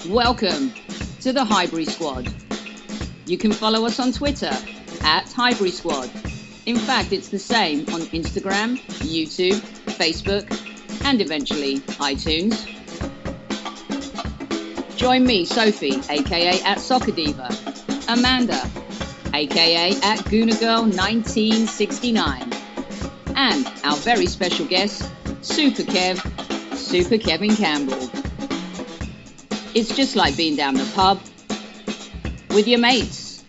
Welcome to the Highbury Squad. You can follow us on Twitter at Highbury Squad. In fact, it's the same on Instagram, YouTube, Facebook, and eventually iTunes. Join me, Sophie, aka at Soccer Diva, Amanda, aka at Gooner Girl 1969, and our very special guest, Super Kevin Campbell. It's just like being down the pub with your mates.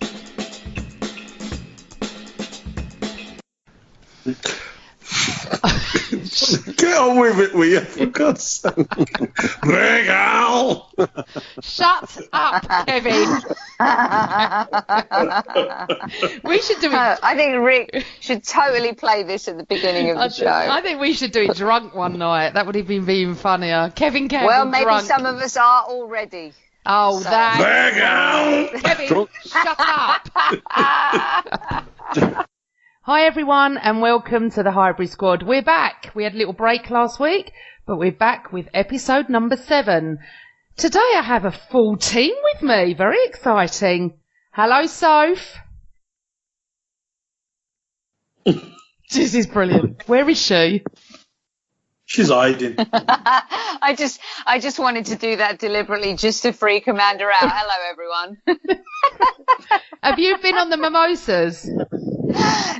Get on with it, will you? For God's sake. Bring out! Shut up, Kevin. We should do it. I think Rick should totally play this at the beginning of the show. I think we should do it drunk one night. That would have been even funnier. Kevin Campbell well, maybe drunk. some of us are already. Oh, so. that. Bring out! Kevin, shut up. Hi everyone and welcome to the Highbury Squad. We're back. We had a little break last week, but we're back with episode number 7. Today I have a full team with me. Very exciting. Hello, Soph. This is brilliant. Where is she? She's hiding. I just wanted to do that deliberately just to freak Amanda out. Hello, everyone. Have you been on the mimosas?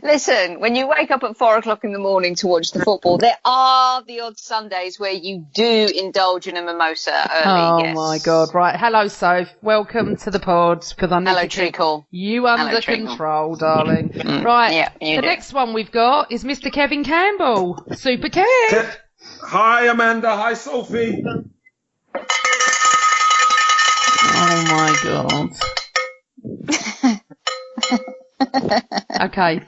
Listen, when you wake up at 4 o'clock in the morning to watch the football, there are the odd Sundays where you do indulge in a mimosa early. Oh, yes. my God. Right. Hello, Soph. Welcome to the pod. Because I need Hello, to Treacle. keep you under Hello, Treacle. control, darling. Right. Yeah, the next one we've got is Mr. Kevin Campbell. Super Kev. Hi, Amanda. Hi, Sophie. Oh, my God. Okay.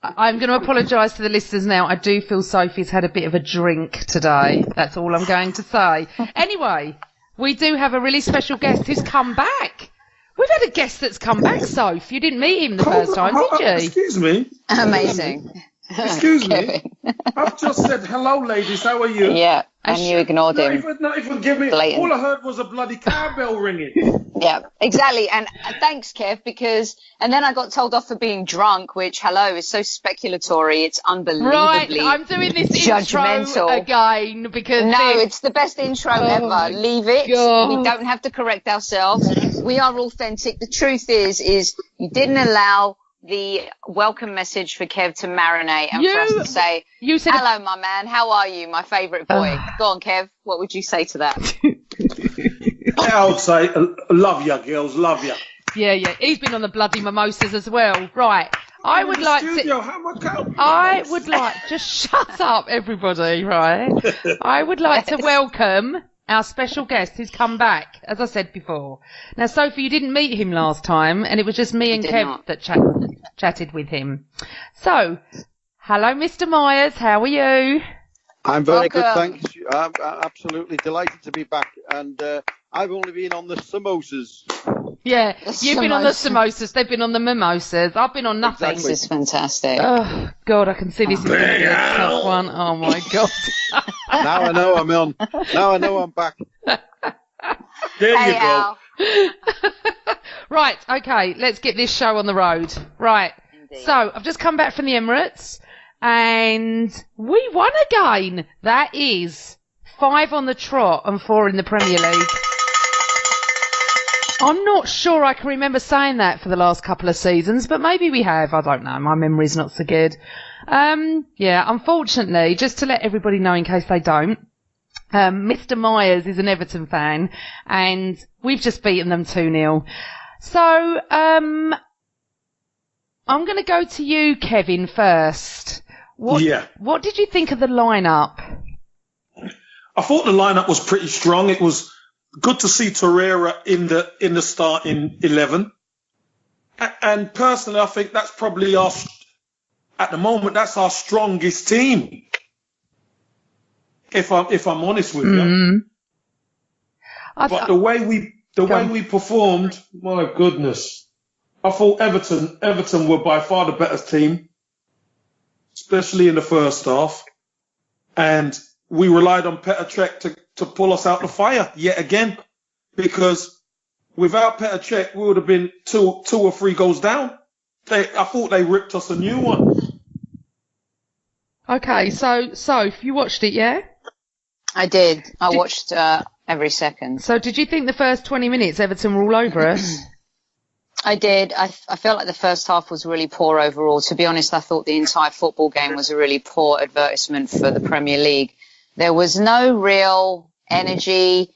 I'm going to apologise to the listeners now. I do feel Sophie's had a bit of a drink today. That's all I'm going to say. Anyway, we do have a really special guest who's come back. We've had a guest that's come back, Soph. You didn't meet him the first time, did you? Excuse me. Amazing. Excuse me. I've just said, hello, ladies. How are you? Yeah, and you ignored him. Not even give me... Blatant. All I heard was a bloody cowbell ringing. Yeah, exactly. And thanks, Kev, because... And then I got told off for being drunk, which, hello, is so speculatory. It's unbelievably Right, I'm doing this judgmental. intro again because... No, it's the best intro ever. Leave it. God. We don't have to correct ourselves. We are authentic. The truth is you didn't allow the welcome message for Kev to marinate and for us to say, hello, my man, how are you, my favourite boy? Go on, Kev, what would you say to that? I would say, love ya, girls, love ya. Yeah, he's been on the bloody mimosas as well. Right, I would like to... Just shut up, everybody, right? I would like to welcome our special guest who's come back, as I said before. Now, Sophie, you didn't meet him last time, and it was just me and Kev that chatted with him. So, hello, Mr. Myers, how are you? I'm very good, thanks. I'm absolutely delighted to be back, and I've only been on the samosas. Yeah, you've been on the samosas, they've been on the mimosas, I've been on nothing. Exactly. This is fantastic. Oh, God, I can see this is going to be a tough one. Oh, my God. Now I know I'm on. Now I know I'm back. There you go. Right, okay, let's get this show on the road. Right, Indeed. So I've just come back from the Emirates, and we won again. That is 5 on the trot and 4 in the Premier League. I'm not sure I can remember saying that for the last couple of seasons, but maybe we have. I don't know. My memory's not so good. Yeah, unfortunately, just to let everybody know in case they don't, Mr. Myers is an Everton fan, and we've just beaten them 2-0. So, I'm going to go to you, Kevin, first. What did you think of the lineup? I thought the lineup was pretty strong. It was good to see Torreira in the starting 11. And personally, I think that's probably at the moment, that's our strongest team. If I'm honest with you. But the way we performed, my goodness. I thought Everton were by far the better team, especially in the first half. And we relied on Petr Cech to pull us out the fire yet again. because without Petr Cech, we would have been two or three goals down. I thought they ripped us a new one. Okay, so if you watched it, yeah? I did. I watched every second. So did you think the first 20 minutes Everton were all over us? I did. I felt like the first half was really poor overall. To be honest, I thought the entire football game was a really poor advertisement for the Premier League. There was no real energy.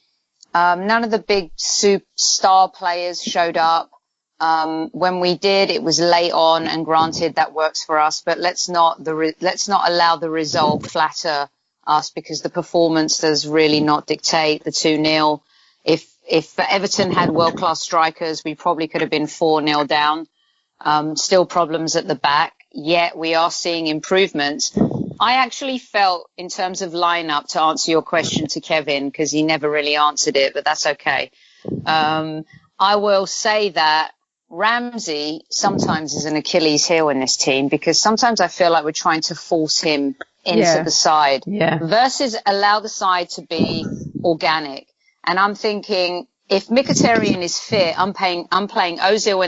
None of the big star players showed up. When we did, it was late on, and granted that works for us, but let's not allow the result flatter us, because the performance does really not dictate the 2-0. If Everton had world-class strikers, we probably could have been 4-0 down. Still problems at the back, yet we are seeing improvements. I actually felt, in terms of lineup, to answer your question to Kevin, because he never really answered it, but that's okay. I will say that Ramsey sometimes is an Achilles heel in this team, because sometimes I feel like we're trying to force him into the side versus allow the side to be organic. And I'm thinking, if Mkhitaryan is fit, I'm playing Ozil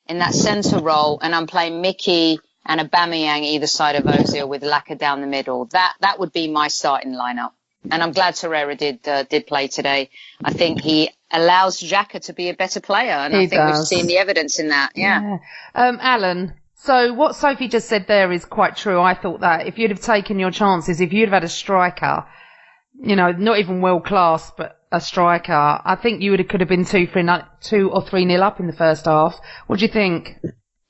in that centre role, and I'm playing Mickey and Aubameyang either side of Ozil with Laca down the middle. That would be my starting lineup. And I'm glad Torreira did play today. I think he allows Xhaka to be a better player, and I think we've seen the evidence in that. Yeah. Alan, so what Sophie just said there is quite true. I thought that if you'd have taken your chances, if you'd have had a striker, not even world class, but a striker, I think you could have been 2 or 3-0 up in the first half. What do you think?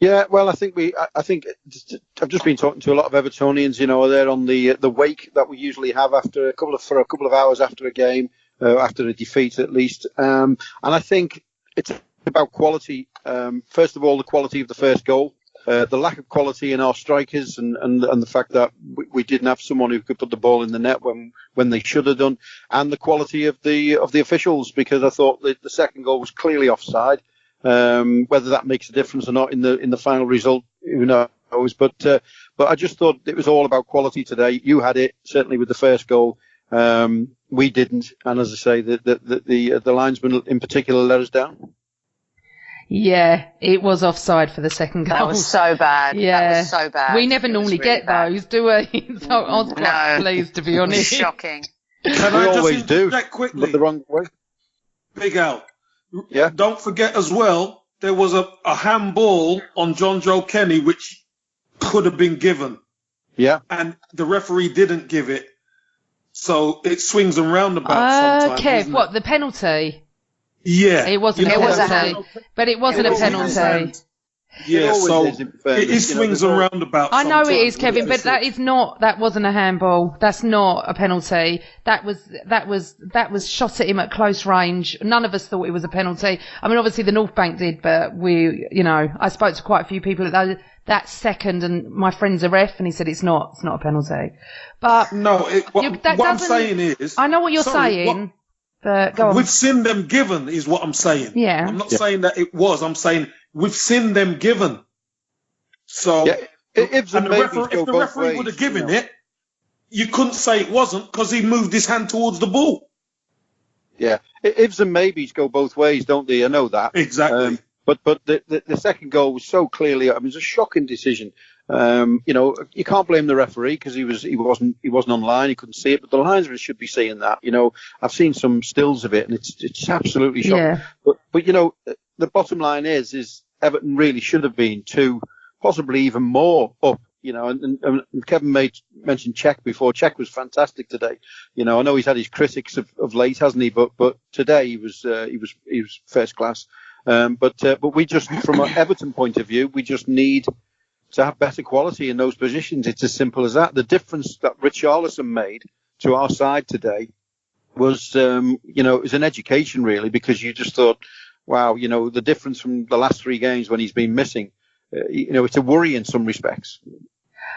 Yeah, well, I think I've just been talking to a lot of Evertonians. They're on the wake that we usually have for a couple of hours after a game, after a defeat at least. And I think it's about quality. First of all, the quality of the first goal, the lack of quality in our strikers, and the fact that we didn't have someone who could put the ball in the net when they should have done, and the quality of the officials, because I thought the second goal was clearly offside. Whether that makes a difference or not in the final result, who knows? But I just thought it was all about quality today. You had it certainly with the first goal. We didn't, and as I say, the linesman in particular let us down. Yeah, it was offside for the second goal. That was so bad. Yeah, that was so bad. We never normally get those, do we? So I was quite pleased, to be honest. Shocking. Can we I always just do, quickly? but the wrong way. Big Al. Yeah. Don't forget as well, there was a handball on John Joe Kenny which could have been given. Yeah. And the referee didn't give it. So it swings and roundabouts sometimes. Kev, what, the penalty? Yeah. It wasn't a penalty. But it wasn't a penalty. Yeah, so it is swings and roundabouts. I know it is, Kevin, but that wasn't a handball. That's not a penalty. That was shot at him at close range. None of us thought it was a penalty. I mean, obviously the North Bank did, but I spoke to quite a few people at that second, and my friend's a ref, and he said it's not a penalty. But no, what I'm saying is, I know what you're saying. But go on. We've seen them given, is what I'm saying. Yeah. I'm not saying that it was. I'm saying we've seen them given. So, if the referee would have given it, you couldn't say it wasn't, because he moved his hand towards the ball. Yeah. Ifs and maybes go both ways, don't they? I know that. Exactly. But the second goal was so clearly, it was a shocking decision. You can't blame the referee, because he wasn't online, he couldn't see it, but the linesman should be seeing that. I've seen some stills of it, and it's absolutely shocking. Yeah. But the bottom line is Everton really should have been 2, possibly even more up. And Kevin mentioned Cech before. Cech was fantastic today. I know he's had his critics of late, hasn't he? But today he was first class. But we just, from an Everton point of view, we just need to have better quality in those positions. It's as simple as that. The difference that Richarlison made to our side today was, it was an education really, because you just thought, wow, the difference from the last 3 games when he's been missing, it's a worry in some respects.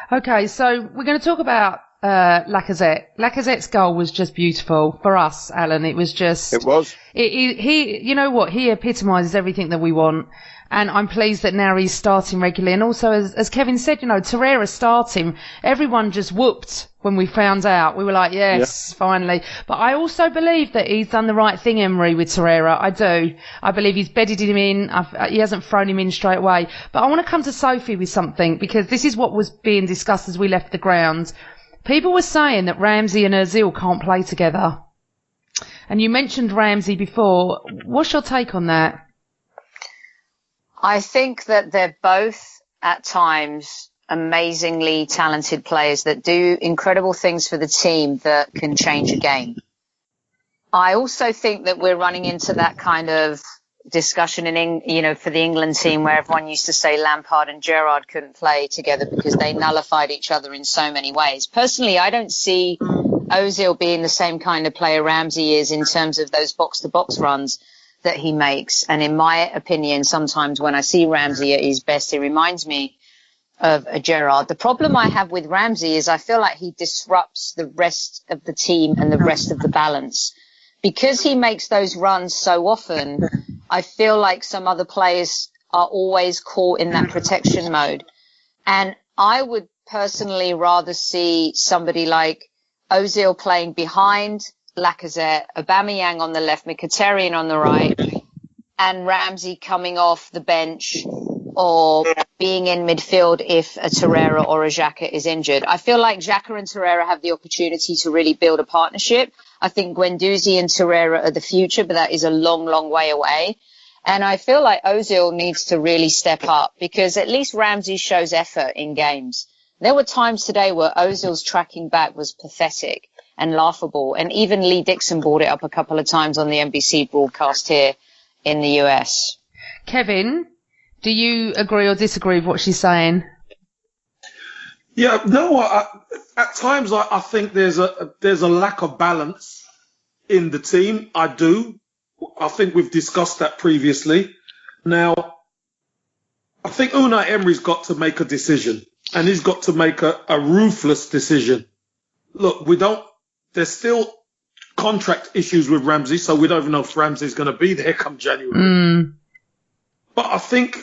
Okay, so we're going to talk about Lacazette. Lacazette's goal was just beautiful for us, Alan. It was just. It was. He, you know what? He epitomises everything that we want. And I'm pleased that now he's starting regularly. And also, as Kevin said, Torreira starting, everyone just whooped when we found out. We were like, yes, finally. But I also believe that he's done the right thing, Emery, with Torreira. I do. I believe he's bedded him in. He hasn't thrown him in straight away. But I want to come to Sophie with something, because this is what was being discussed as we left the ground. People were saying that Ramsey and Ozil can't play together. And you mentioned Ramsey before. What's your take on that? I think that they're both, at times, amazingly talented players that do incredible things for the team that can change a game. I also think that we're running into that kind of discussion for the England team, where everyone used to say Lampard and Gerrard couldn't play together because they nullified each other in so many ways. Personally, I don't see Ozil being the same kind of player Ramsey is in terms of those box-to-box runs that he makes. And in my opinion, sometimes when I see Ramsey at his best, he reminds me of a Gerrard. The problem I have with Ramsey is I feel like he disrupts the rest of the team and the rest of the balance. Because he makes those runs so often, I feel like some other players are always caught in that protection mode. And I would personally rather see somebody like Ozil playing behind Lacazette, Aubameyang on the left, Mkhitaryan on the right, and Ramsey coming off the bench or being in midfield if a Torreira or a Xhaka is injured. I feel like Xhaka and Torreira have the opportunity to really build a partnership. I think Guendouzi and Torreira are the future, but that is a long, long way away. And I feel like Ozil needs to really step up, because at least Ramsey shows effort in games. There were times today where Ozil's tracking back was pathetic and laughable. And even Lee Dixon brought it up a couple of times on the NBC broadcast here in the US. Kevin, do you agree or disagree with what she's saying? Yeah, no, at times I think there's a lack of balance in the team. I do. I think we've discussed that previously. Now, I think Unai Emery's got to make a decision, and he's got to make a ruthless decision. Look, there's still contract issues with Ramsey, so we don't even know if Ramsey's going to be there come January. But I think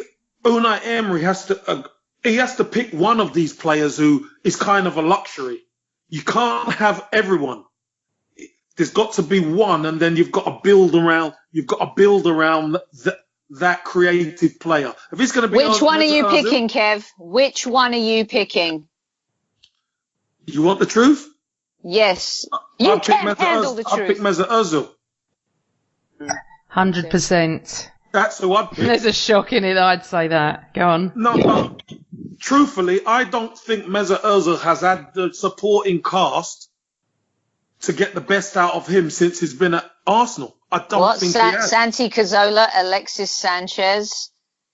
Unai Emery has to pick one of these players who is kind of a luxury. You can't have everyone. There's got to be one, and then you've got to build around that creative player. If he's going to be Which one are you picking, Kev? Which one are you picking? You want the truth? Yes. You can't handle the truth. I'll pick Mesut Ozil. 100%. That's who I'd pick. There's a shock in it, I'd say that. Go on. No, truthfully, I don't think Mesut Ozil has had the supporting cast to get the best out of him since he's been at Arsenal. I don't think he has. Santi Cazorla, Alexis Sanchez,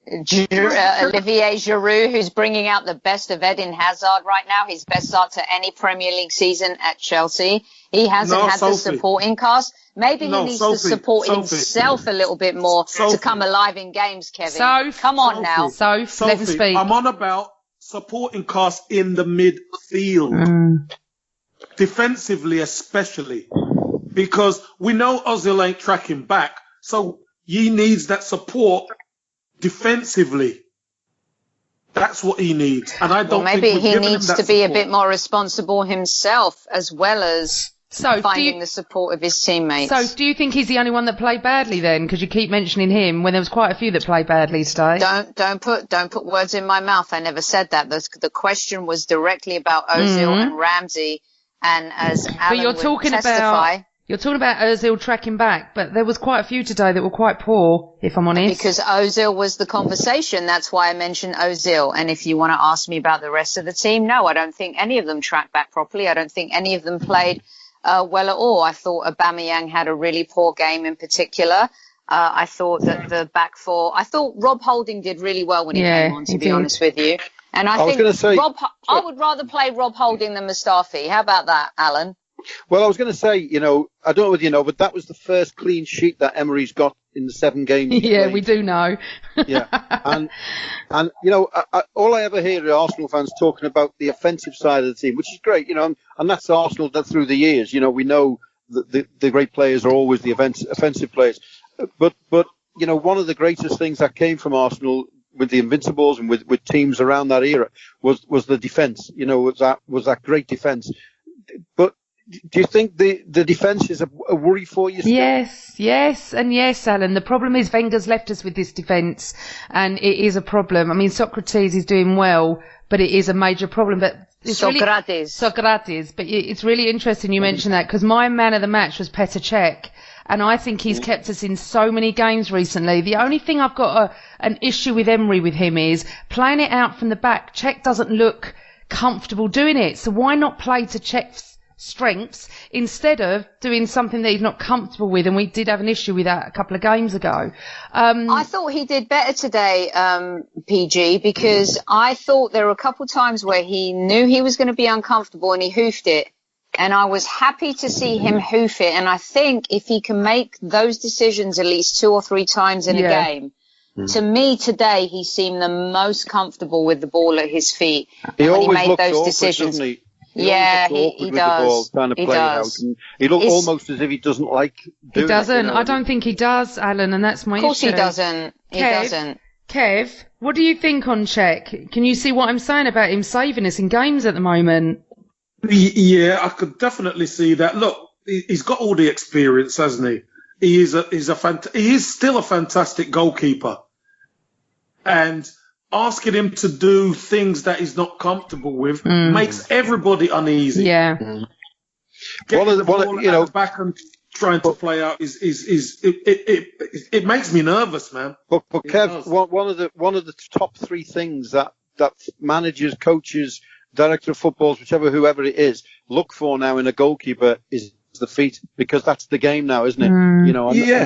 Olivier Giroud, who's bringing out the best of Eden Hazard right now. His best start to any Premier League season at Chelsea. He hasn't had the supporting cast. Maybe he needs to support himself a little bit more to come alive in games, Kevin. Come on now. Sophie, let him speak. I'm on about supporting cast in the midfield. Defensively especially. Because we know Ozil ain't tracking back. So he needs that support defensively. That's what he needs. And I don't think maybe he needs to be a bit more responsible himself, as well as finding the support of his teammates. So do you think he's the only one that played badly then? Because you keep mentioning him when there was quite a few that played badly today. Don't put words in my mouth. I never said that. The question was directly about Ozil and Ramsey. And as Alan would testify... You're talking about Ozil tracking back, but there was quite a few today that were quite poor, if I'm honest. Because Ozil was the conversation. That's why I mentioned Ozil. And if you want to ask me about the rest of the team, no, I don't think any of them tracked back properly. I don't think any of them played well at all. I thought Aubameyang had a really poor game in particular. I thought that the back four... I thought Rob Holding did really well when he came on, to be honest with you. And I would rather play Rob Holding than Mustafi. How about that, Alan? Well, I was going to say, I don't know whether you know, but that was the first clean sheet that Emery's got in the 7 games. Yeah, we do know. Yeah, and all I ever hear are Arsenal fans talking about the offensive side of the team, which is great, and that's Arsenal that through the years. We know that the great players are always the offensive players, but one of the greatest things that came from Arsenal with the Invincibles and with teams around that era was the defence. Was that great defence. But do you think the defence is a worry for you still? Yes, Alan. The problem is Wenger's left us with this defence, and it is a problem. I mean, Socrates is doing well, but it is a major problem. But Socrates. But it's really interesting you mentioned that, because my man of the match was Petr Cech, and I think he's kept us in so many games recently. The only thing I've got an issue with Emery with him is playing it out from the back. Cech doesn't look comfortable doing it, so why not play to Cech's strengths instead of doing something that he's not comfortable with? And we did have an issue with that a couple of games ago. I thought he did better today, PG, because I thought there were a couple of times where he knew he was going to be uncomfortable and he hoofed it, and I was happy to see him hoof it. And I think if he can make those decisions at least 2 or 3 times in a game, to me today he seemed the most comfortable with the ball at his feet. He when always he made looks those awkward, decisions. doesn't he? He does. He does. And he looks almost as if he doesn't like doing it. He doesn't. I don't think he does, Alan, and that's my issue. Of course he doesn't. He doesn't. Kev, what do you think on Cech? Can you see what I'm saying about him saving us in games at the moment? Yeah, I could definitely see that. Look, he's got all the experience, hasn't he? He is still a fantastic goalkeeper, and asking him to do things that he's not comfortable with makes everybody uneasy. Yeah. Getting the ball at the back and trying to play out it makes me nervous, man. But Kev, one of the top 3 things that managers, coaches, director of footballs, whoever it is, look for now in a goalkeeper is the feet, because that's the game now, isn't it? And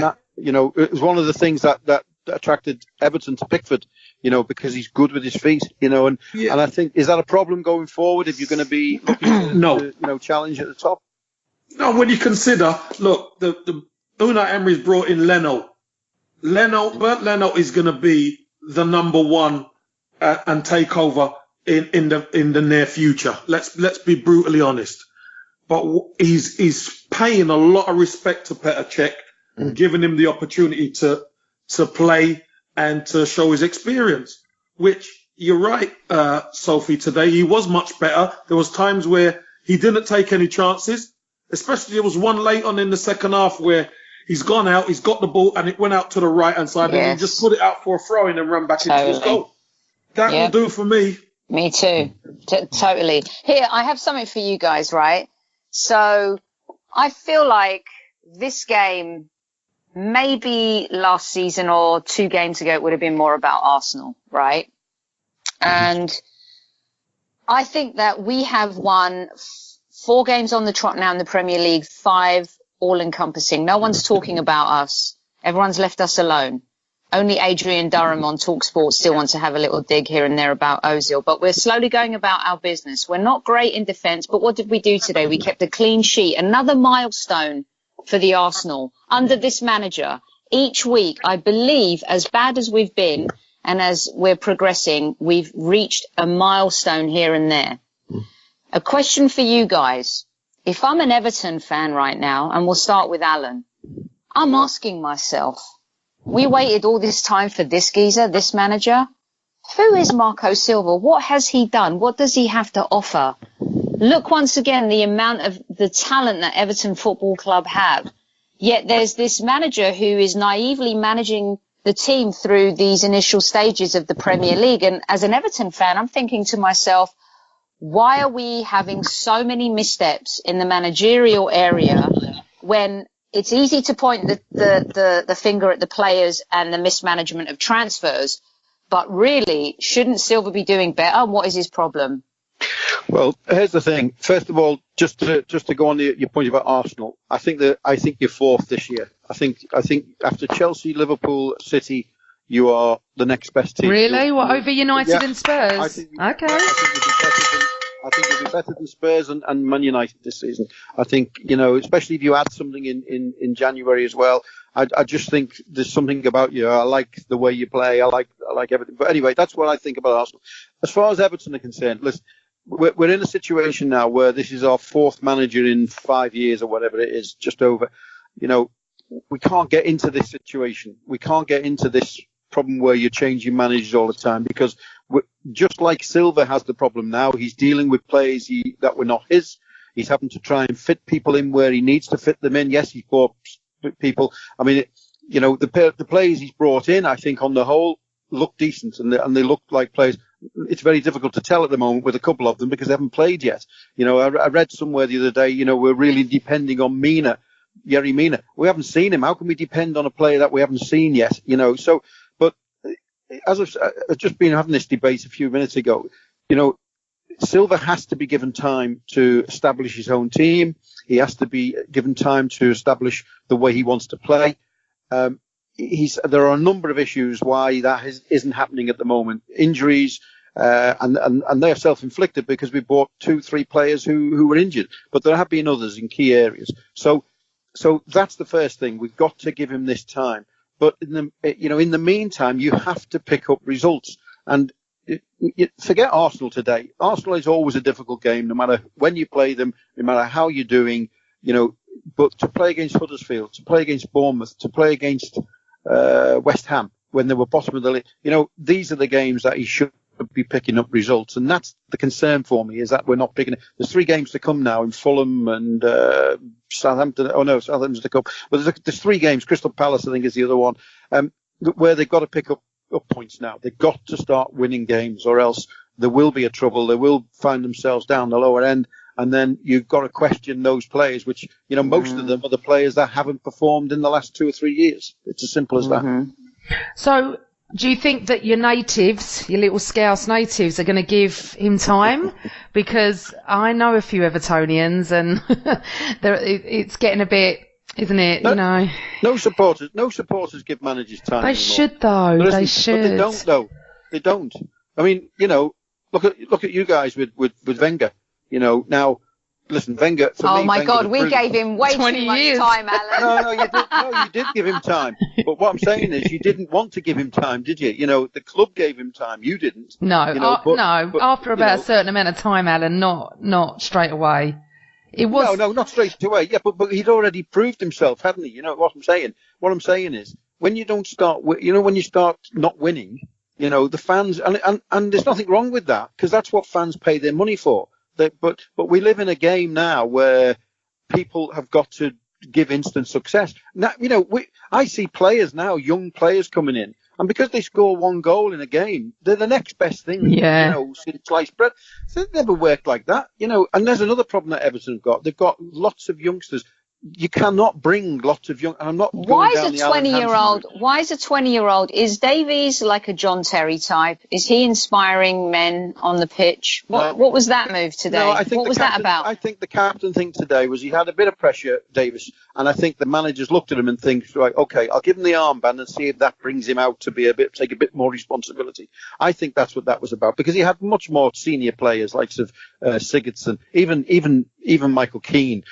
that, it was one of the things that attracted Everton to Pickford, because he's good with his feet, and I think, is that a problem going forward if you're going to be looking to challenge at the top? No, when you consider, look, the Unai Emery's brought in Leno. Bernd Leno is going to be the number 1 and take over in the near future. Let's be brutally honest. But he's paying a lot of respect to Petr Cech and giving him the opportunity to play and to show his experience, which you're right, Sophie, today he was much better. There was times where he didn't take any chances, especially there was one late on in the second half where he's gone out, he's got the ball and it went out to the right-hand side and he just put it out for a throw-in and run back into his goal. That will do for me. Me too. Totally. Here, I have something for you guys, right? So I feel like this game, maybe last season or 2 games ago, it would have been more about Arsenal, right? And I think that we have won 4 games on the trot now in the Premier League, 5 all-encompassing. No one's talking about us. Everyone's left us alone. Only Adrian Durham on TalkSport still wants to have a little dig here and there about Ozil. But we're slowly going about our business. We're not great in defence, but what did we do today? We kept a clean sheet. Another milestone for the Arsenal under this manager. Each week, I believe, as bad as we've been and as we're progressing, we've reached a milestone here and there. A question for you guys. If I'm an Everton fan right now, and we'll start with Alan, I'm asking myself, we waited all this time for this geezer, this manager. Who is Marco Silva? What has he done? What does he have to offer? Look once again the amount of the talent that Everton Football Club have. Yet there's this manager who is naively managing the team through these initial stages of the Premier League. And as an Everton fan, I'm thinking to myself, why are we having so many missteps in the managerial area when it's easy to point the finger at the players and the mismanagement of transfers, but really, shouldn't Silva be doing better? What is his problem? Well, here's the thing. First of all, just to go on your point about Arsenal, I think you're 4th this year. I think after Chelsea, Liverpool, City, you are the next best team. Really? What, over United and Spurs? I think you'll be better than Spurs and Man United this season. I think, especially if you add something in January as well. I just think there's something about you. I like the way you play. I like everything. But anyway, that's what I think about Arsenal. As far as Everton are concerned, listen, we're in a situation now where this is our 4th manager in 5 years or whatever it is, just over. we can't get into this situation. We can't get into this problem where you're changing managers all the time, because just like Silva has the problem now, he's dealing with players that were not his. He's having to try and fit people in where he needs to fit them in. Yes, he's brought people. I mean, the players he's brought in, I think on the whole, look decent, and they look like players. It's very difficult to tell at the moment with a couple of them because they haven't played yet. I read somewhere the other day, we're really depending on Yerry Mina. We haven't seen him. How can we depend on a player that we haven't seen yet? So, but as I've just been having this debate a few minutes ago, Silva has to be given time to establish his own team. He has to be given time to establish the way he wants to play. There are a number of issues why that isn't happening at the moment. Injuries, and they are self-inflicted because we bought 2-3 players who were injured. But there have been others in key areas. So that's the first thing. We've got to give him this time. But in the meantime, you have to pick up results. And forget Arsenal today. Arsenal is always a difficult game, no matter when you play them, no matter how you're doing. But to play against Huddersfield, to play against Bournemouth, to play against West Ham when they were bottom of the league, these are the games that he should be picking up results, and that's the concern for me, is that we're not picking it. There's 3 games to come now in Fulham and Southampton. Oh no, Southampton's to come. But there's 3 games. Crystal Palace, I think, is the other one, where they've got to pick up points now. They've got to start winning games, or else there will be a trouble. They will find themselves down the lower end. And then you've got to question those players, which, most of them are the players that haven't performed in the last 2 or 3 years. It's as simple as that. So do you think that your natives, your little Scouse natives, are going to give him time? Because I know a few Evertonians, and it's getting a bit, isn't it? No supporters give managers time They anymore. Should, though. They should. But they don't, though. They don't. I mean, look at you guys with Wenger. Now, listen, Wenger. Oh my God, we gave him way too much time, Alan. No, you did give him time. But what I'm saying is, you didn't want to give him time, did you? The club gave him time. You didn't. No, but after about a certain amount of time, Alan, not straight away. It was. No, not straight away. Yeah, but he'd already proved himself, hadn't he? What I'm saying. What I'm saying is, when you don't start, when you start not winning, the fans, and there's nothing wrong with that, because that's what fans pay their money for. But we live in a game now where people have got to give instant success. Now, I see players now, young players coming in, and because they score 1 goal in a game, they're the next best thing. Since sliced bread. So it never worked like that. And there's another problem that Everton have got. They've got lots of youngsters. You cannot bring lots of young. I'm not. Why is a 20-year-old? Is Davies like a John Terry type? Is he inspiring men on the pitch? What was that move today? No, I think what was that about? I think the captain thing today was he had a bit of pressure, Davies, and I think the managers looked at him and think, right, okay, I'll give him the armband and see if that brings him out to take a bit more responsibility. I think that's what that was about, because he had much more senior players like Sigurdsson, even Michael Keane,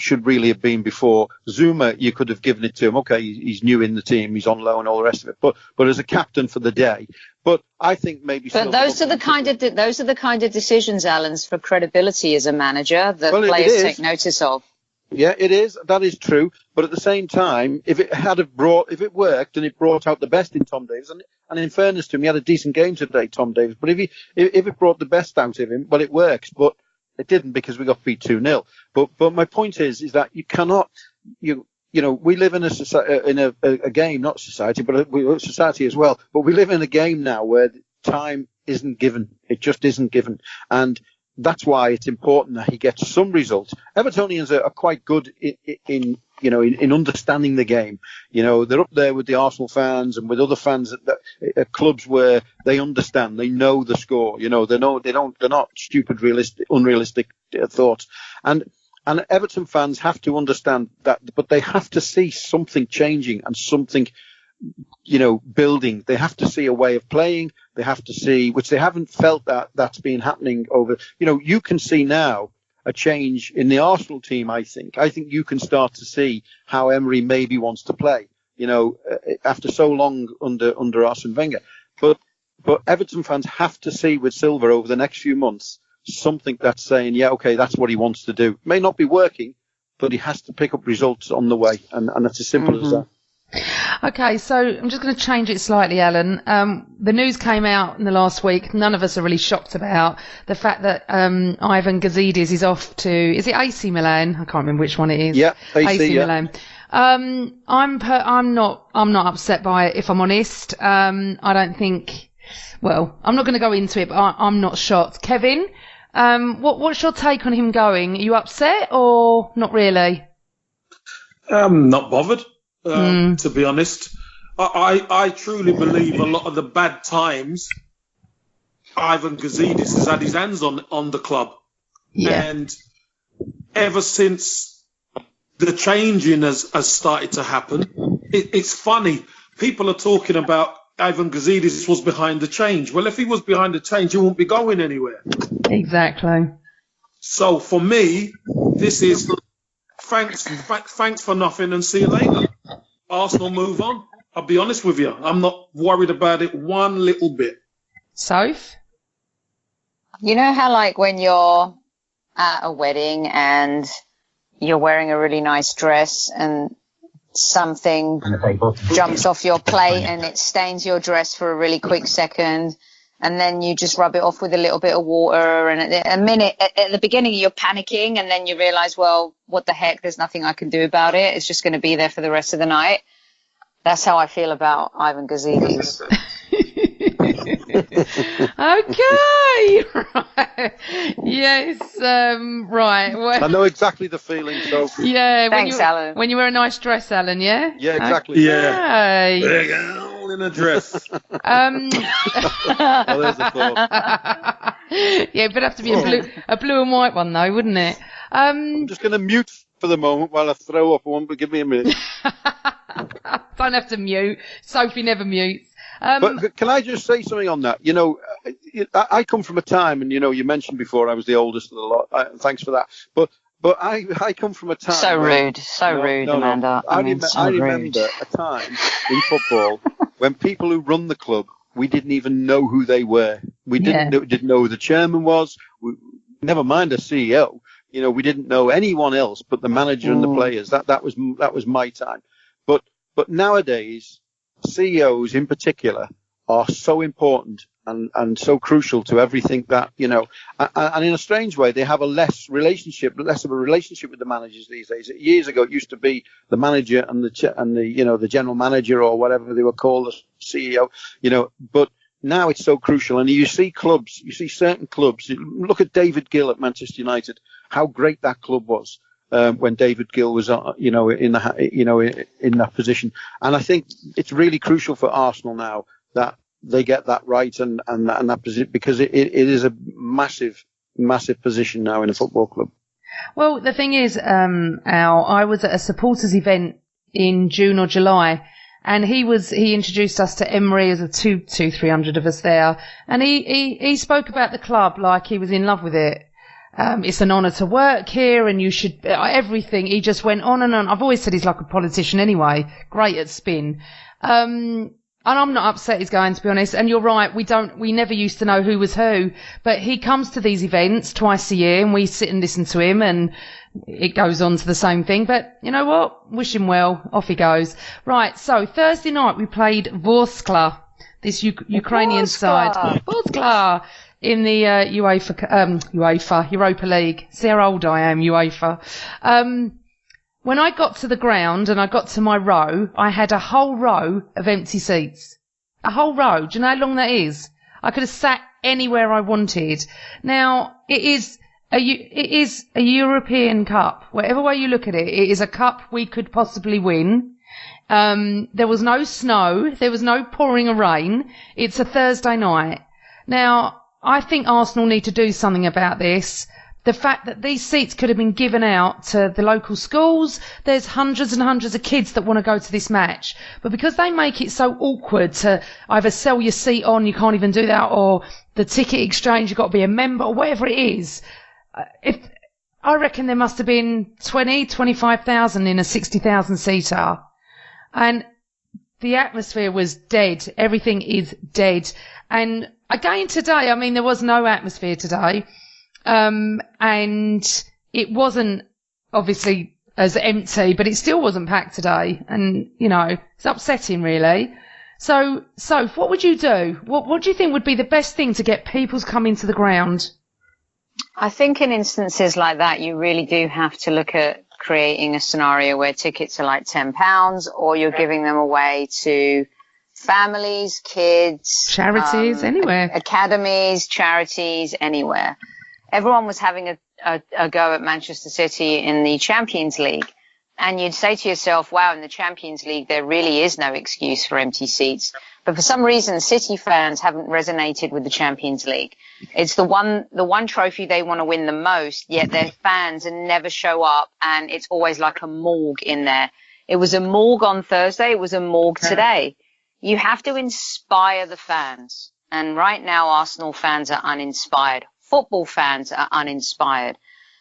should really have been before. Zuma, you could have given it to him. Okay, he's new in the team, he's on loan, all the rest of it. But as a captain for the day. But I think maybe. But those are the kind of decisions, Alan, for credibility as a manager that players take notice of. Yeah, it is. That is true. But at the same time, if it worked and it brought out the best in Tom Davies, and in fairness to him, he had a decent game today, Tom Davies. But if it brought the best out of him, well, it works. But it didn't, because we got beat 2-0. But my point is that you cannot. We live in a game, not society, but society as well. But we live in a game now where time isn't given. It just isn't given, and that's why it's important that he gets some results. Evertonians are quite good in understanding the game. They're up there with the Arsenal fans and with other fans at clubs where they understand, they know the score. They're not stupid, unrealistic thoughts. And Everton fans have to understand that, but they have to see something changing and something, building. They have to see a way of playing. They have to see, which they haven't felt that's been happening over. You can see now a change in the Arsenal team. I think you can start to see how Emery maybe wants to play. After so long under Arsene Wenger, but Everton fans have to see with Silva over the next few months something that's saying, yeah, okay, that's what he wants to do. It may not be working, he has to pick up results on the way, and it's as simple as that. Okay, so I'm just going to change it slightly, Alan. The news came out in the last week. None of us are really shocked about the fact that Ivan Gazidis is off to, is it AC Milan? I can't remember which one it is. Yeah, AC Milan. I'm not upset by it, if I'm honest. I don't think. Well, I'm not going to go into it, but I'm not shocked. Kevin, what's your take on him going? Are you upset or not really? Not bothered. To be honest, I truly believe a lot of the bad times Ivan Gazidis has had his hands on the club. Yeah. And ever since the changing has started to happen, it's funny. People are talking about Ivan Gazidis was behind the change. Well, if he was behind the change, he won't be going anywhere. Exactly. So for me, this is thanks for nothing and see you later. Arsenal move on. I'll be honest with you. I'm not worried about it one little bit. Soph? You know how, like, when you're at a wedding and you're wearing a really nice dress and something jumps off your plate and it stains your dress for a really quick second, and then you just rub it off with a little bit of water, and at the beginning you're panicking, and then you realise, well, what the heck, there's nothing I can do about it. It's just going to be there for the rest of the night. That's how I feel about Ivan Gazidis. Okay, right. Yes, right. Well, I know exactly the feeling, so. Yeah, thanks, Alan. When you wear a nice dress, Alan, yeah? Yeah, exactly. Okay. Yeah. Big Al in a dress. Oh, there's the thought. Yeah, it'd have to be a blue and white one, though, wouldn't it? I'm just going to mute for the moment while I throw up one, but give me a minute. Don't have to mute. Sophie never mutes. But can I just say something on that? You know, I come from a time, and you know, you mentioned before I was the oldest of the lot. Thanks for that. But I come from a time. So rude, Amanda. I remember a time in football when people who run the club, we didn't even know who they were. We didn't know who the chairman was. Never mind a CEO. You know, we didn't know anyone else but the manager and the players. That was my time. But nowadays, CEOs in particular are so important and so crucial to everything that, you know, and in a strange way, they have less of a relationship with the managers these days. Years ago, it used to be the manager and the general manager or whatever they were called, the CEO, you know, but now it's so crucial. And you see certain clubs, look at David Gill at Manchester United, how great that club was. When David Gill was, in that position, and I think it's really crucial for Arsenal now that they get that right and that position, because it is a massive position now in a football club. Well, the thing is, Al, I was at a supporters event in June or July, and he introduced us to Emery. As 300 of us there, and he spoke about the club like he was in love with it. It's an honour to work here, and you should everything. He just went on and on. I've always said he's like a politician anyway, great at spin. And I'm not upset he's going, to be honest. And you're right, we never used to know who was who, but he comes to these events twice a year, and we sit and listen to him, and it goes on to the same thing. But you know what? Wish him well. Off he goes. Right. So Thursday night we played Vorskla, this Ukrainian side. Vorskla. In the Europa League. See how old I am, UEFA. When I got to the ground and I got to my row, I had a whole row of empty seats. A whole row. Do you know how long that is? I could have sat anywhere I wanted. Now, it is a European Cup. Whatever way you look at it, it is a cup we could possibly win. There was no snow. There was no pouring of rain. It's a Thursday night. Now, I think Arsenal need to do something about this. The fact that these seats could have been given out to the local schools, there's hundreds and hundreds of kids that want to go to this match. But because they make it so awkward to either sell your seat on, you can't even do that, or the ticket exchange, you've got to be a member, or whatever it is. I reckon there must have been 25,000 in a 60,000 seater. And the atmosphere was dead. Everything is dead. And again today, I mean, there was no atmosphere today. And it wasn't obviously as empty, but it still wasn't packed today. And, you know, it's upsetting, really. So, Soph, what would you do? What do you think would be the best thing to get people to come into the ground? I think in instances like that, you really do have to look at creating a scenario where tickets are like £10, or you're giving them away to families, kids, charities, anywhere, academies, charities, anywhere. Everyone was having a go at Manchester City in the Champions League. And you'd say to yourself, wow, in the Champions League, there really is no excuse for empty seats. But for some reason, City fans haven't resonated with the Champions League. It's the one trophy they want to win the most, yet their fans never show up, and it's always like a morgue in there. It was a morgue on Thursday. It was a morgue today. You have to inspire the fans. And right now, Arsenal fans are uninspired. Football fans are uninspired.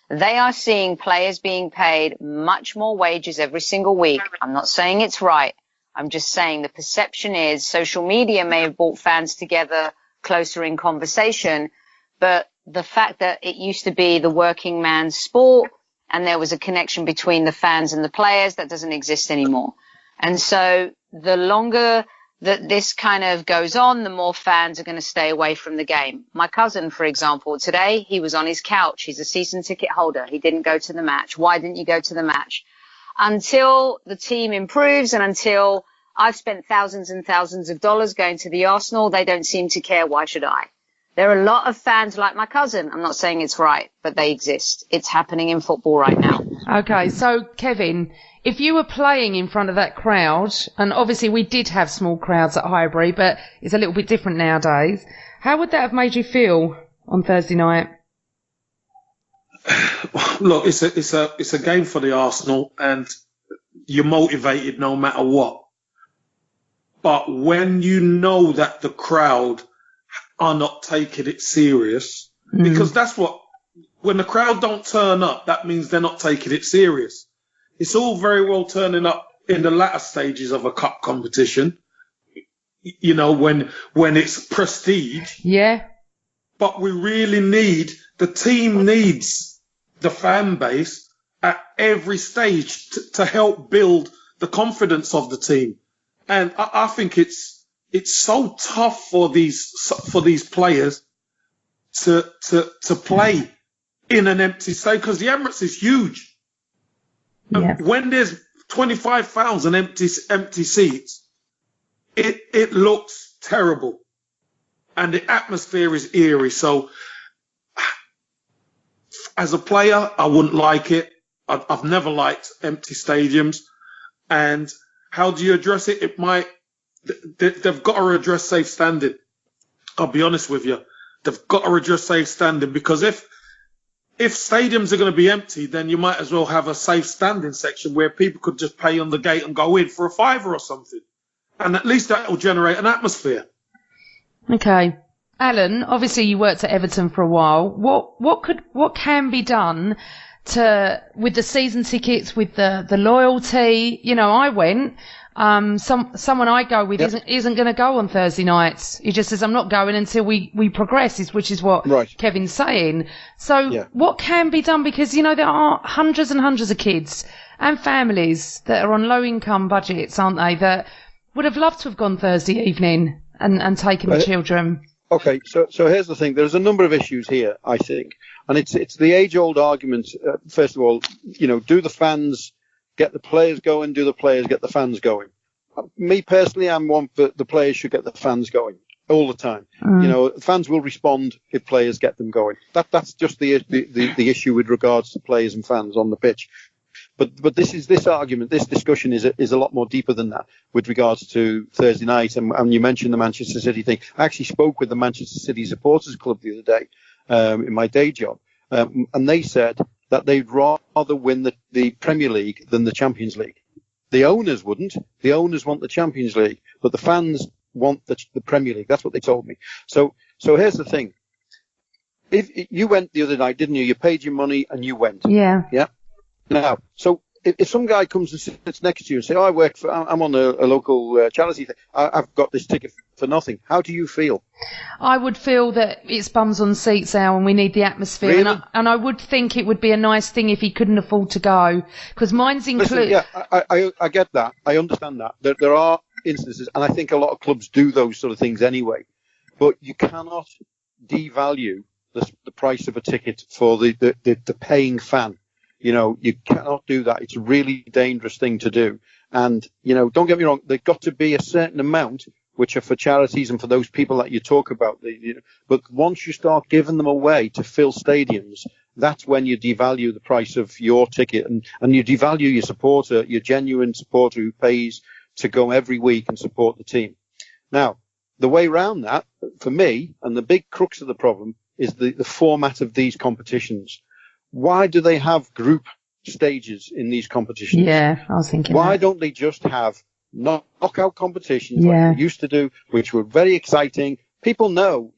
They are seeing players being paid much more wages every single week. I'm not saying it's right. I'm just saying the perception is social media may have brought fans together closer in conversation, but the fact that it used to be the working man's sport and there was a connection between the fans and the players, that doesn't exist anymore. And so the longer that this kind of goes on, the more fans are going to stay away from the game. My cousin, for example, today, he was on his couch. He's a season ticket holder. He didn't go to the match. Why didn't you go to the match? Until the team improves and until I've spent thousands and thousands of dollars going to the Arsenal, they don't seem to care. Why should I? There are a lot of fans like my cousin. I'm not saying it's right, but they exist. It's happening in football right now. Okay, so Kevin, if you were playing in front of that crowd, and obviously we did have small crowds at Highbury, but it's a little bit different nowadays, how would that have made you feel on Thursday night? Look, it's a game for the Arsenal, and you're motivated no matter what. But when you know that the crowd are not taking it serious, because that's what, when the crowd don't turn up, that means they're not taking it serious. It's all very well turning up in the latter stages of a cup competition, you know, when it's prestige. Yeah. But we really need, the team needs the fan base at every stage to help build the confidence of the team. And I think it's so tough for these players to play in an empty stadium, because the Emirates is huge. Yeah. And when there's 25,000 empty seats, it looks terrible, and the atmosphere is eerie. So, as a player, I wouldn't like it. I've never liked empty stadiums. And how do you address it? They've got to address safe standing. I'll be honest with you. They've got to address safe standing, because if stadiums are going to be empty, then you might as well have a safe standing section where people could just pay on the gate and go in for a £5 or something. And at least that will generate an atmosphere. Okay. Alan, obviously you worked at Everton for a while. What can be done with the season tickets, with the loyalty? You know, I went. Someone I go with isn't going to go on Thursday nights. He just says, I'm not going until we progress, which is what Kevin's saying. So what can be done? Because, you know, there are hundreds and hundreds of kids and families that are on low income budgets, aren't they, that would have loved to have gone Thursday evening and taken the children. Okay, so here's the thing. There's a number of issues here, I think. And it's the age-old argument. First of all, you know, do the fans get the players going? Do the players get the fans going? Me personally, I'm one for the players should get the fans going all the time. You know, fans will respond if players get them going. That's just the issue with regards to players and fans on the pitch. But this argument, this discussion is a lot more deeper than that with regards to Thursday night. And you mentioned the Manchester City thing. I actually spoke with the Manchester City Supporters Club the other day in my day job, and they said that they'd rather win the Premier League than the Champions League. The owners wouldn't. The owners want the Champions League, but the fans want the Premier League. That's what they told me. So here's the thing. If you went the other night, didn't you? You paid your money and you went. Yeah. Yeah. Now, so if some guy comes and sits next to you and say, "Oh, I'm on a local charity thing. I've got this ticket for nothing," how do you feel? I would feel that it's bums on seats, Al, and we need the atmosphere. Really? And I would think it would be a nice thing if he couldn't afford to go, because mine's included. Yeah, I get that. I understand that. There are instances, and I think a lot of clubs do those sort of things anyway. But you cannot devalue the price of a ticket for the paying fan. You cannot do that. It's a really dangerous thing to do. And, don't get me wrong, there's got to be a certain amount which are for charities and for those people that you talk about. But once you start giving them away to fill stadiums, that's when you devalue the price of your ticket and you devalue your supporter, your genuine supporter who pays to go every week and support the team. Now, the way around that, for me, and the big crux of the problem, is the format of these competitions. Why do they have group stages in these competitions? Yeah, I was thinking Why that. don't they just have knockout competitions like they used to do, which were very exciting? People know,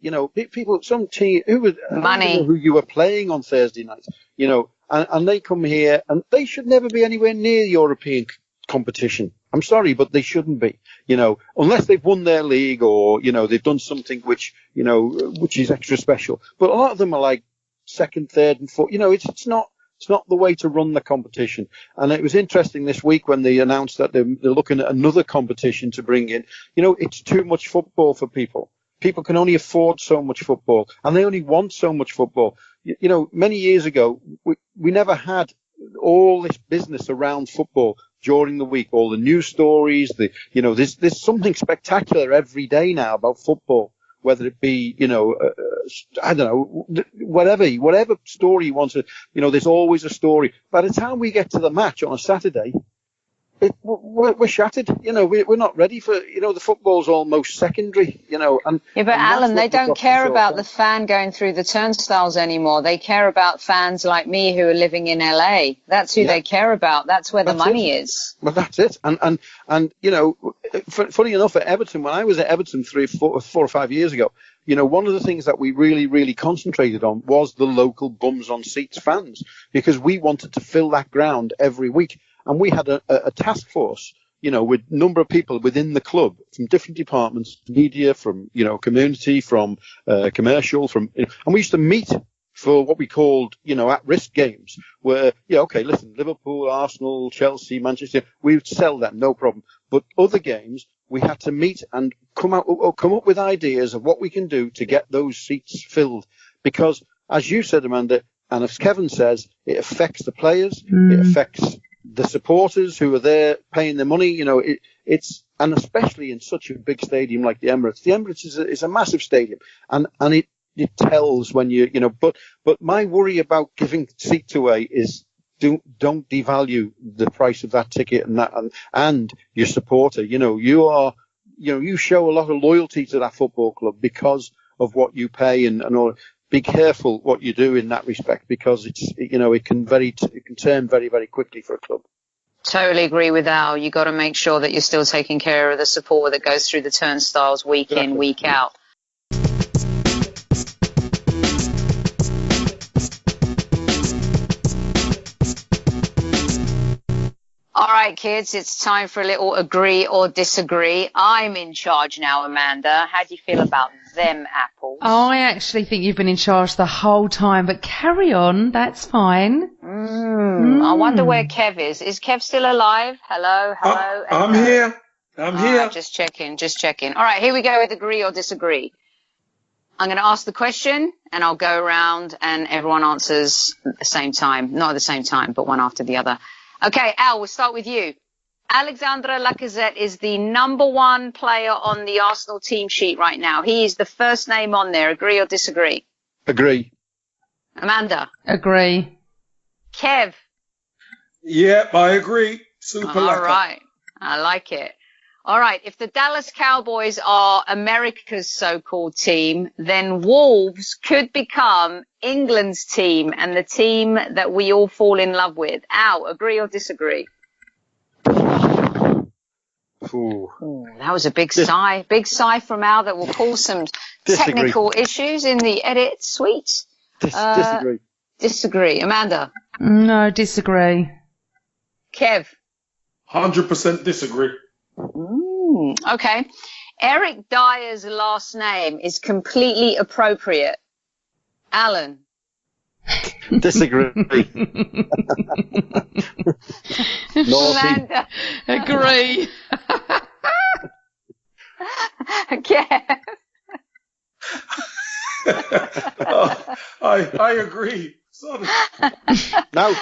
some team who you were playing on Thursday night, and they come here and they should never be anywhere near European competition. I'm sorry, but they shouldn't be, unless they've won their league or, they've done something which is extra special. But a lot of them are like second, third and fourth. It's not the way to run the competition. And it was interesting this week when they announced that they're looking at another competition to bring in. It's too much football for people. People can only afford so much football, and they only want so much football. Many years ago, we never had all this business around football during the week, all the news stories, there's something spectacular every day now about football, whether it be, I don't know, whatever story you want to, there's always a story. By the time we get to the match on a Saturday, we're shattered. We're not ready for, the football's almost secondary, and. Yeah, but Alan, they don't care about the fan going through the turnstiles anymore. They care about fans like me who are living in LA. That's who they care about. That's where the money is. Well, that's it. And funny enough, at Everton, when I was at Everton 4 or 5 years ago, one of the things that we really, really concentrated on was the local bums on seats fans, because we wanted to fill that ground every week. And we had a task force, with a number of people within the club from different departments, media, from, community, from commercial, and we used to meet for what we called, at-risk games where, listen, Liverpool, Arsenal, Chelsea, Manchester, we would sell them, no problem. But other games, we had to meet and come up with ideas of what we can do to get those seats filled. Because, as you said, Amanda, and as Kevin says, it affects the players, it affects the supporters who are there paying their money, and especially in such a big stadium like the Emirates. The Emirates is a massive stadium, and it tells when but my worry about giving seats away is don't devalue the price of that ticket and your supporter. You show a lot of loyalty to that football club because of what you pay and all. Be careful what you do in that respect, because it can turn very, very quickly for a club. Totally agree with Al. You got to make sure that you're still taking care of the supporter that goes through the turnstiles week in, week out. All right, kids, it's time for a little agree or disagree. I'm in charge now, Amanda. How do you feel about them apples? I actually think you've been in charge the whole time, but carry on. That's fine. I wonder where Kev is. Is Kev still alive? Hello? I'm here. I'm here. Just checking. All right, here we go with agree or disagree. I'm going to ask the question, and I'll go around, and everyone answers at the same time. Not at the same time, but one after the other. Okay, Al, we'll start with you. Alexandre Lacazette is the number one player on the Arsenal team sheet right now. He is the first name on there. Agree or disagree? Agree. Amanda? Agree. Kev? Yep, I agree. Super All Laca. right. I like it. All right. If the Dallas Cowboys are America's so-called team, then Wolves could become England's team and the team that we all fall in love with. Al, agree or disagree? Ooh, that was a big sigh. Big sigh from Al that will cause some technical issues in the edit suite. Disagree. Disagree. Amanda? No, disagree. Kev? 100% disagree. Okay. Eric Dyer's last name is completely appropriate. Alan? Disagree. Amanda? Agree. Kev? I agree. Sorry. Now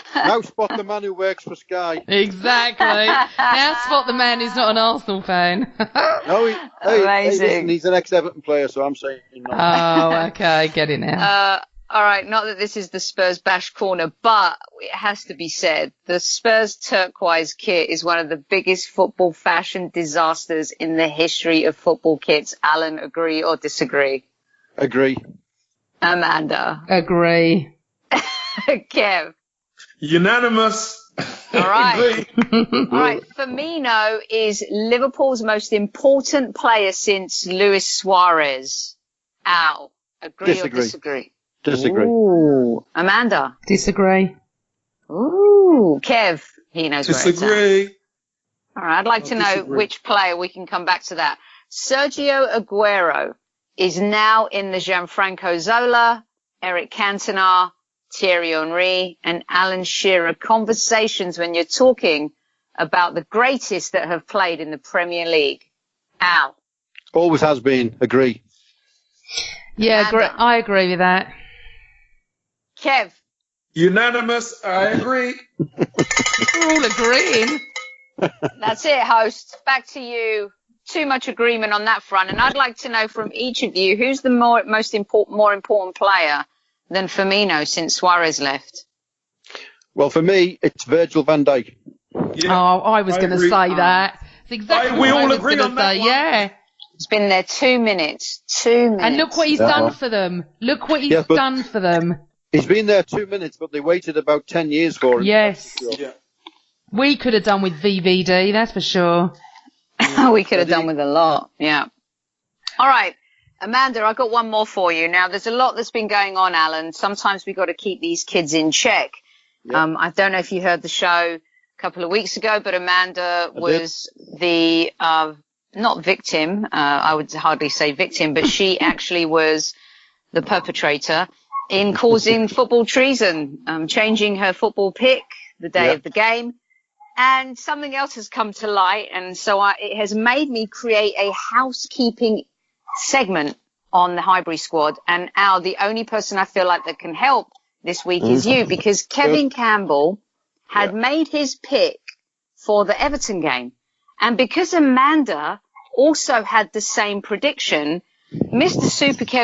spot the man who works for Sky. Exactly. Now spot the man who's not an Arsenal fan. No, listen, he's an ex-Everton player, so I'm saying no. Oh, okay. Get it now. All right, not that this is the Spurs bash corner, but it has to be said, the Spurs turquoise kit is one of the biggest football fashion disasters in the history of football kits. Alan, agree or disagree? Agree. Amanda? Agree. Kev? Unanimous. All right. Agree. All right. Firmino is Liverpool's most important player since Luis Suarez. Al? Agree or disagree? Disagree. Ooh. Amanda? Disagree. Ooh. Kev? He knows where it's at. Disagree. All right. I'd like to know which player. We can come back to that. Sergio Aguero is now in the Gianfranco Zola, Eric Cantona, Thierry Henry, and Alan Shearer conversations when you're talking about the greatest that have played in the Premier League. Al? Always has been. Agree. Yeah, I agree with that. Kev? Unanimous. I agree. We're all agreeing. That's it, host. Back to you. Too much agreement on that front. And I'd like to know from each of you, who's the more important player than Firmino since Suarez left? Well, for me, it's Virgil van Dijk. Yeah, I was going to say that. It's exactly what I was going to say. Yeah. It's been there 2 minutes. 2 minutes. And look what he's done for them. Look what he's done for them. He's been there 2 minutes, but they waited about 10 years for him. Yes. Yeah. We could have done with VVD, that's for sure. We could have done with a lot. Yeah. All right. Amanda, I've got one more for you. Now, there's a lot that's been going on, Alan. Sometimes we've got to keep these kids in check. Yep. I don't know if you heard the show a couple of weeks ago, but Amanda was the, not victim, I would hardly say victim, but she actually was the perpetrator in causing football treason, changing her football pick the day of the game. And something else has come to light, and so it has made me create a housekeeping segment on the Highbury squad. And Al, the only person I feel like that can help this week is you, because Kevin Campbell had made his pick for the Everton game. And because Amanda also had the same prediction, Mr.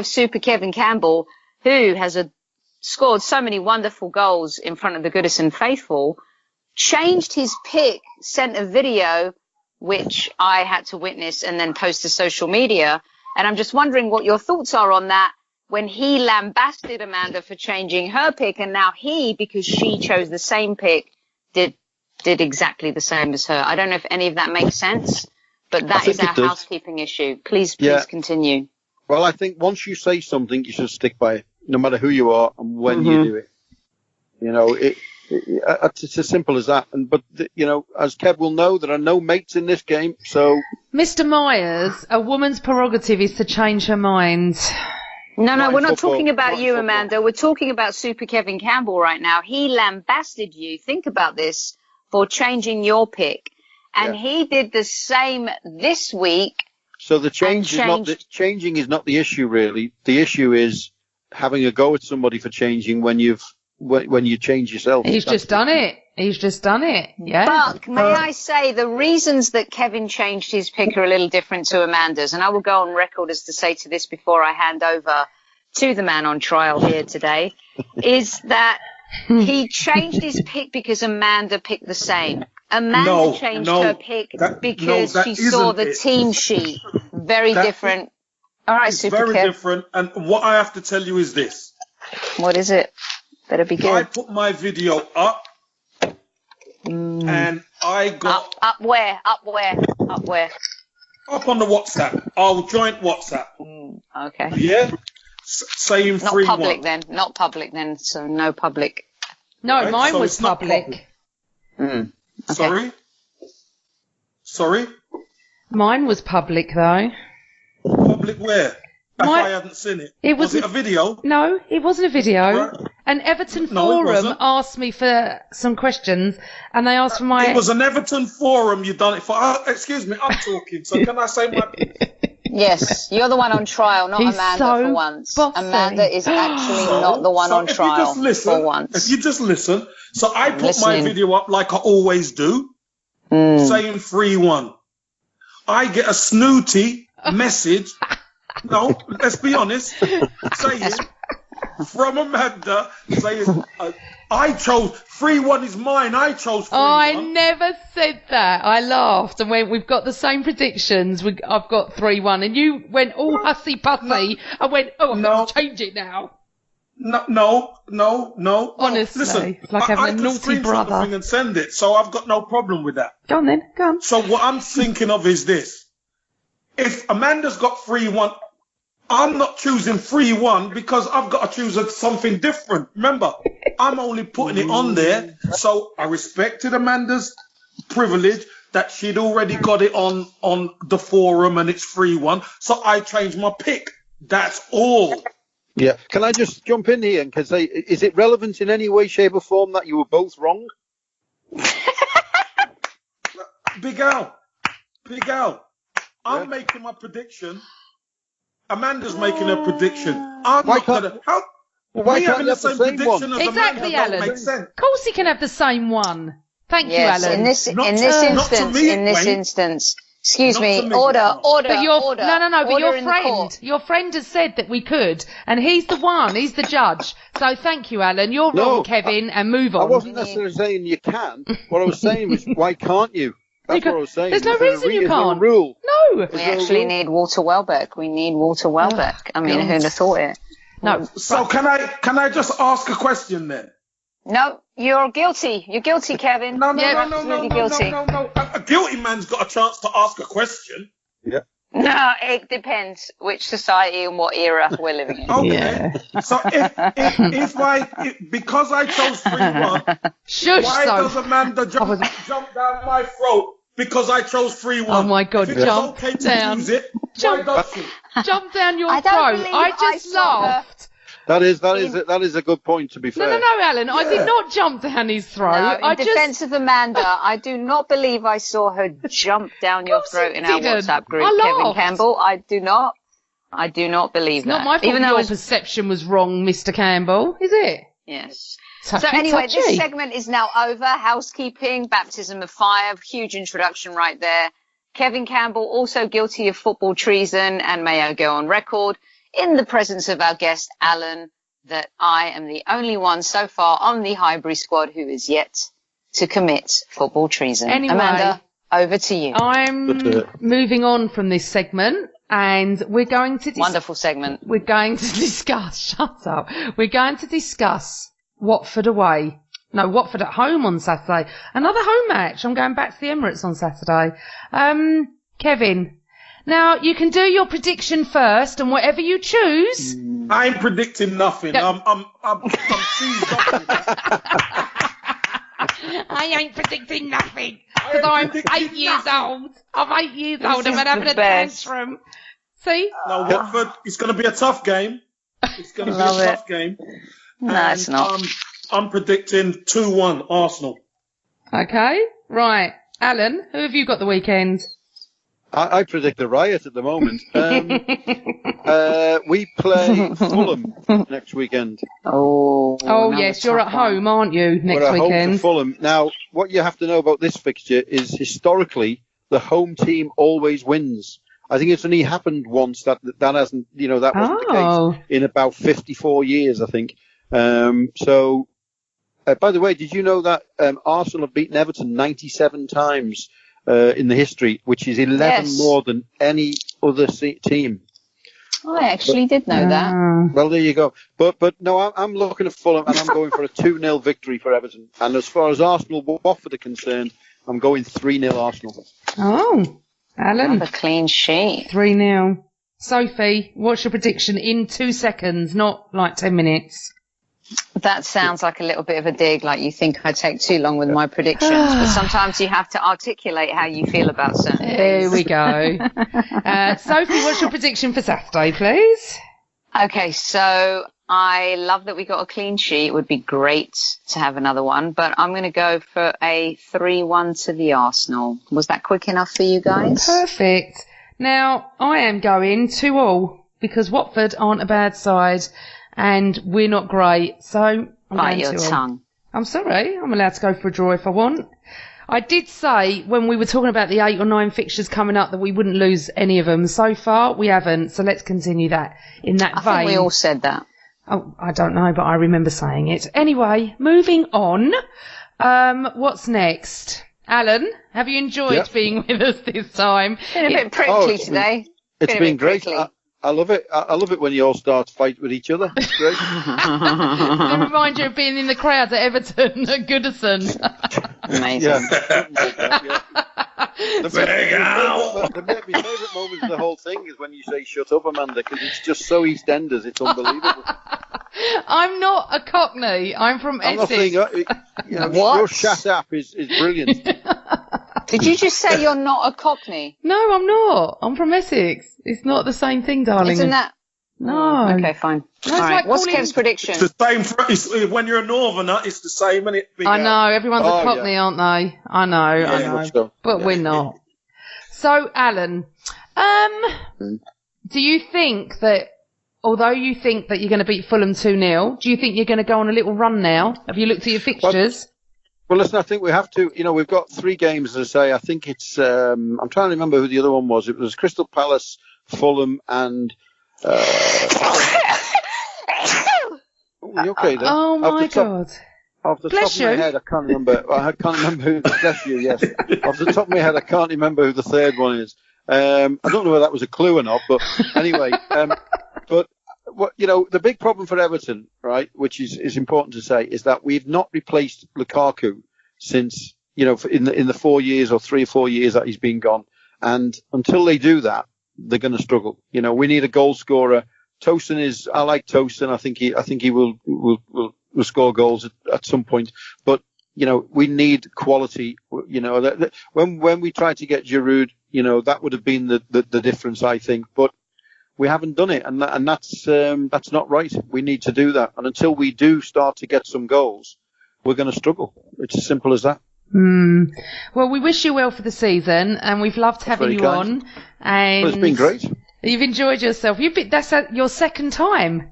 Super Kevin Campbell, who has scored so many wonderful goals in front of the Goodison faithful, changed his pick, sent a video, which I had to witness and then post to social media. And I'm just wondering what your thoughts are on that, when he lambasted Amanda for changing her pick, and now he, because she chose the same pick, did exactly the same as her. I don't know if any of that makes sense, but that is our housekeeping issue. Please continue. Well, I think once you say something, you should stick by it, no matter who you are and when you do it. You know, it's as simple as that. But as Kev will know, there are no mates in this game. So, Mr. Myers, a woman's prerogative is to change her mind. No, we're not talking about you, Amanda. We're talking about Super Kevin Campbell right now. He lambasted you. Think about this, for changing your pick, and he did the same this week. So the changing is not the issue, really. The issue is having a go at somebody for changing when you change yourself. He's just done it. Yeah. But may I say, the reasons that Kevin changed his pick are a little different to Amanda's, and I will go on record as to say to this before I hand over to the man on trial here today, is that he changed his pick because Amanda picked the same. Amanda changed her pick because she saw the team sheet. Very different. All right, Super Kev. Very different. And what I have to tell you is this. What is it? Better be good. I put my video up, and I got... Up where? Up on the WhatsApp. I'll join WhatsApp. Okay. Yeah? Saying 3-1. Not public then, so no public. No, mine was public. Okay. Sorry? Mine was public, though. Public where? If I hadn't seen it. Was it a video? No, it wasn't a video. Right. An Everton forum asked me for some questions, and they asked for my... It was an Everton forum you done it for. Excuse me, I'm talking, so can I say my... Yes, you're the one on trial, not Amanda for once. Bossy. Amanda is actually not the one on trial for once. If you just listen, so I put my video up like I always do, saying 3-1. I get a snooty message. No, let's be honest. Saying from Amanda saying I chose 3-1 is mine. I chose 3-1. Oh, I never said that. I laughed and went, we've got the same predictions. I've got 3-1, and you went all hussy pussy. I went, I'm going to change it now. No. Honestly, listen, it's like having a naughty brother. I and send it, so I've got no problem with that. Go on then, go on. So what I'm thinking of is this: if Amanda's got 3-1, I'm not choosing 3-1 because I've got to choose something different. Remember, I'm only putting it on there, so I respected Amanda's privilege that she'd already got it on the forum and it's 3-1, so I changed my pick. That's all. Yeah. Can I just jump in here? Because is it relevant in any way, shape, or form that you were both wrong? Big Al. I'm making my prediction. Amanda's making a prediction. I'm not gonna. Why can't having the same prediction as exactly, Amanda Alan. Don't make sense. Of course, he can have the same one. Thank you, Alan. In this instance. Excuse me. Order. But No. But your friend has said that we could, and he's the one. He's the judge. So thank you, Alan. You're wrong, Kevin, and move on. I wasn't necessarily saying you can. What I was saying was, why can't you? That's what I was saying. There's no reason you can't. Rule? No. We actually need Walter Welbeck. We need Walter Welbeck. I mean, who'd have thought it? No. So can I just ask a question then? No, you're guilty. You're guilty, Kevin. No. Guilty. No. A guilty man's got a chance to ask a question. Yeah. No, it depends which society and what era we're living in. Okay. Yeah. So because I chose 3-1, why does Amanda jump down my throat because I chose 3-1? Oh my God! Jump okay down. Jump down your throat. I just laughed. That is a good point, to be fair. No, Alan. Yeah. I did not jump down his throat. No, in defence of Amanda, I do not believe I saw her jump down your throat in our WhatsApp group, Kevin Campbell. I do not believe that. It's not my fault. Even though your perception was wrong, Mr. Campbell, is it? Yes. So anyway, this segment is now over. Housekeeping, baptism of fire, huge introduction right there. Kevin Campbell, also guilty of football treason, and may I go on record in the presence of our guest, Alan, that I am the only one so far on the Highbury squad who is yet to commit football treason. Anyway, Amanda, over to you. I'm moving on from this segment, and we're going to... Wonderful segment. We're going to discuss... Shut up. We're going to discuss Watford away. No, Watford at home on Saturday. Another home match. I'm going back to the Emirates on Saturday. Kevin... Now, you can do your prediction first, and whatever you choose... I'm predicting nothing. Yeah. I'm seized up with that. I ain't predicting nothing, because I'm 8 years old. I'm 8 years old, and I'm having a tantrum. See? No, Watford, it's going to be a tough game. It's going to be a tough game. No, it's not. I'm predicting 2-1 Arsenal. Okay, right. Alan, who have you got the weekend? I predict a riot at the moment. We play Fulham next weekend. Oh yes, you're at home, aren't you, next We're at weekend? Home to Fulham. Now, what you have to know about this fixture is historically the home team always wins. I think it's only happened once that hasn't, that wasn't the case in about 54 years, I think. So, by the way, did you know that Arsenal have beaten Everton 97 times? In the history, which is 11 more than any other team. I actually did know that. Well, there you go. But no, I'm looking at Fulham, and I'm going for a 2-0 victory for Everton. And as far as Arsenal Watford are concerned, I'm going 3-0 Arsenal. Oh, Alan. A clean sheet. 3-0. Sophie, what's your prediction in 2 seconds, not like 10 minutes? That sounds like a little bit of a dig, like you think I take too long with my predictions, but sometimes you have to articulate how you feel about certain things. Here we go. Sophie, what's your prediction for Saturday, please? Okay, so I love that we got a clean sheet. It would be great to have another one, but I'm going to go for a 3-1 to the Arsenal. Was that quick enough for you guys? Perfect. Now, I am going 2-2 because Watford aren't a bad side and we're not great. So I'm Bite going your 2-2. tongue. I'm sorry. I'm allowed to go for a draw if I want. I did say when we were talking about the 8 or 9 fixtures coming up that we wouldn't lose any of them. So far, we haven't. So let's continue that in that vein. I think we all said that. Oh, I don't know, but I remember saying it. Anyway, moving on. What's next? Alan, have you enjoyed being with us this time? Been a bit prickly today. It's been great. I love it. I love it when you all start to fight with each other. It's great. Does it remind you of being in the crowd at Everton at Goodison? Amazing. Yeah. My favourite moment of the whole thing is when you say "shut up, Amanda," because it's just so EastEnders. It's unbelievable. I'm not a Cockney. I'm from Essex. Your shut up is brilliant. Did you just say you're not a Cockney? No, I'm not. I'm from Essex. It's not the same thing, darling. Isn't that? No. Okay, fine. All right. What's Kev's prediction? It's the same. When you're a northerner, it's the same, isn't it? I know. Everyone's a Cockney, aren't they? I know. So. But we're not. So, Alan, do you think that, although you think that you're going to beat Fulham 2-0, do you think you're going to go on a little run now? Have you looked at your fixtures? Well, listen, I think we have to. We've got 3 games, as I say. I think it's, I'm trying to remember who the other one was. It was Crystal Palace, Fulham, and... you okay then? Oh, my God. Off the top of my head, I can't remember. I can't remember who. Bless you, yes. Off the top of my head, I can't remember who the third one is. I don't know whether that was a clue or not, but anyway. But what the big problem for Everton, right, which is important to say, is that we've not replaced Lukaku since in the 4 years or 3 or 4 years that he's been gone, and until they do that, they're going to struggle. We need a goal scorer. Tosin is. I like Tosin. I think he will score goals at some point. But we need quality. When we tried to get Giroud, that would have been the difference, I think. But we haven't done it, and that's not right. We need to do that. And until we do start to get some goals, we're going to struggle. It's as simple as that. Well, we wish you well for the season, and we've loved having you on. And it's been great. You've enjoyed yourself. That's your second time.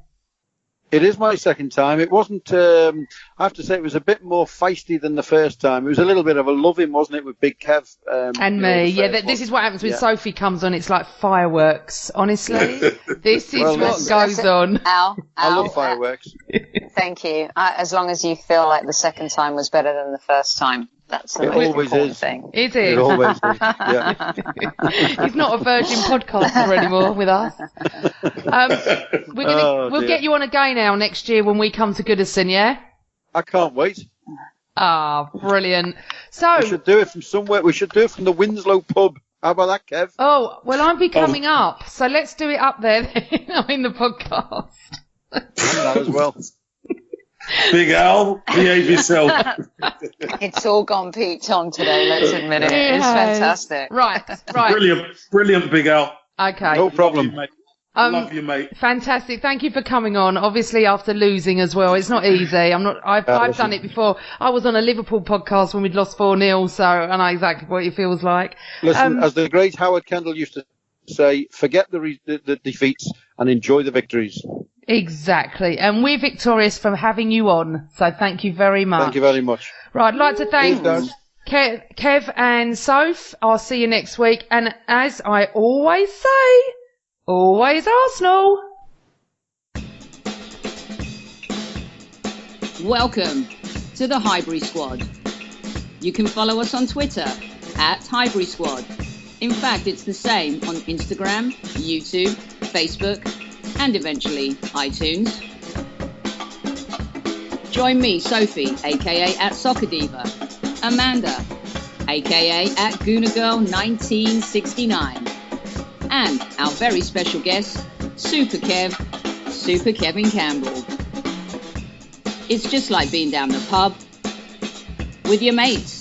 It is my second time. It wasn't, I have to say, it was a bit more feisty than the first time. It was a little bit of a loving, wasn't it, with Big Kev? And me. This is what happens when Sophie comes on. It's like fireworks, honestly. This is what goes on. Al, I love fireworks. Thank you. As long as you feel like the second time was better than the first time. That's the most important thing. It is. It always is. Yeah. He's not a virgin podcaster anymore with us. We'll get you on again now next year when we come to Goodison, yeah? I can't wait. Ah, brilliant. So we should do it from somewhere. We should do it from the Winslow pub. How about that, Kev? Oh, well, I'll be coming up, so let's do it up there then, in the podcast. That as well. Big Al, behave yourself. It's all gone Pete Tom today, let's admit it. It's fantastic. Right. Brilliant, Big Al. Okay. No problem. Love you, mate. Fantastic. Thank you for coming on. Obviously, after losing as well, it's not easy. I've done it before. I was on a Liverpool podcast when we'd lost 4-0, so I know exactly what it feels like. Listen, as the great Howard Kendall used to say, forget the defeats and enjoy the victories. Exactly. And we're victorious from having you on. So thank you very much. Thank you very much. Right, I'd like to thank Kev and Soph. I'll see you next week. And as I always say, always Arsenal. Welcome to the Highbury Squad. You can follow us on Twitter @Highbury Squad. In fact, it's the same on Instagram, YouTube, Facebook, and eventually iTunes. Join me, Sophie, aka @SoccerDiva, Amanda, aka @GoonerGirl1969, and our very special guest, Super Kevin Campbell. It's just like being down the pub with your mates.